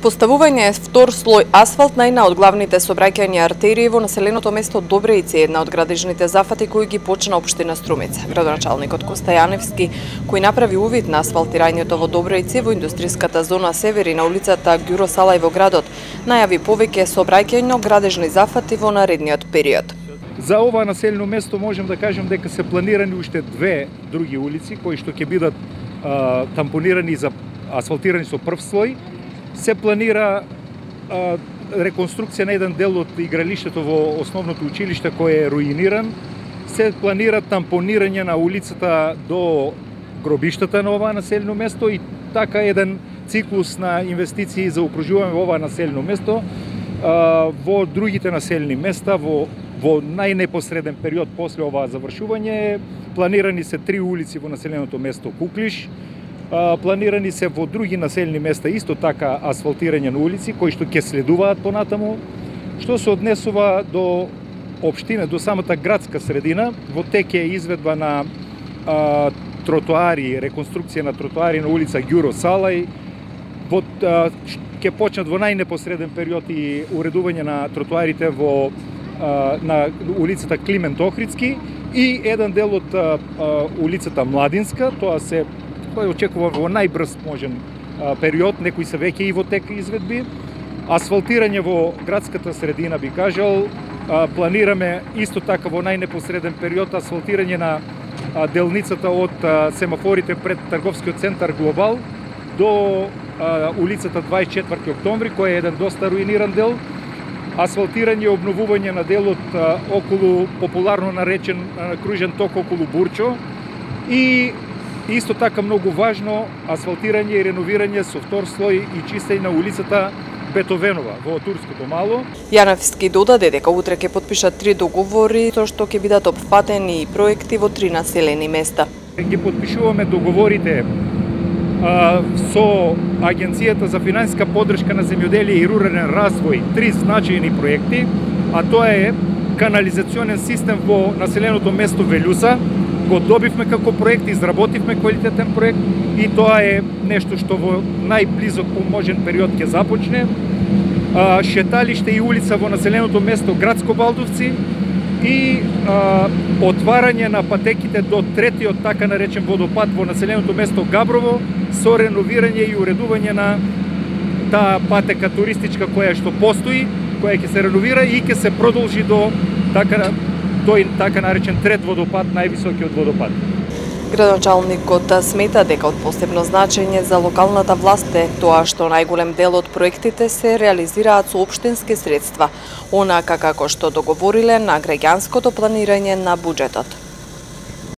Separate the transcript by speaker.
Speaker 1: Поставување втор слој асфалт на една од главните сообраќајни артерии во населеното место Добрејци е една од градежните зафати кои ги почна општина Струмица. Градоначалникот Коста Јаневски, кој направи увид на асфалтирањето во Добрејци во индустријската зона Севери на улицата Ѓуро Салај во градот, најави повеќе сообраќајно градежни зафати во наредниот период.
Speaker 2: За ова населено место можем да кажем дека се планирани уште две други улици кои што ќе бидат тампонирани за асфалтирани со прв слој. Се планира реконструкција на еден дел од игралиштето во основното училиште кој е руиниран. Се планира тампонирање на улицата до гробиштата на ова населено место и така еден циклус на инвестиции за окружување во ова населено место во другите населени места во најнепосреден период после ова завршување. Планирани се 3 улици во населеното место Куклиш. Планирани се во други населени места исто така асфалтирање на улици кои што ќе следуваат понатаму. Што се однесува до општина, до самата градска средина, во тек е изведба на тротоари, реконструкција на тротоари на улица Ѓуро Салај. Ќе почнат во најнепосреден период и уредување на тротоарите на улицата Климент Охридски и еден дел од улицата Младинска. Тоа се очекува во најбрз можен период, некои се веќе и во тек изведби. Асфалтирање во градската средина би кажал, планираме исто така во најнепосреден период асфалтирање на делницата од семафорите пред трговскиот центар Глобал до улицата 24 октомври, кој е еден доста руиниран дел. Асфалтирање и обновување на делот околу популарно наречен кружен ток околу Бурчо и исто така многу важно асфалтирање и реновирање со втор слој и чистење на улицата Бетовенова во Турското мало.
Speaker 1: Јаневски додаде дека утре ќе подпишат 3 договори со што ќе бидат опфатени и проекти во 3 населени места.
Speaker 2: Ги подпишуваме договорите со Агенцијата за финансиска поддршка на земјоделие и рурален развој 3 значајни проекти, а тоа е канализационен систем во населеното место Велјуса. Го добивме како проект, изработивме квалитетен проект и тоа е нешто што во најблизок можен период ќе започне. Шеталиште и улица во населеното место Градско Балдовци и отварање на патеките до третиот така наречен водопад во населеното место Габрово со реновирање и уредување на таа патека туристичка која што постои, која ќе се реновира и ќе се продолжи до тој така наречен трет водопад, највисокиот водопад.
Speaker 1: Градоначалникот смета дека од посебно значење за локалната власт е тоа што најголем дел од проектите се реализираат со општински средства, онака како што договориле на граѓанското планирање на буџетот.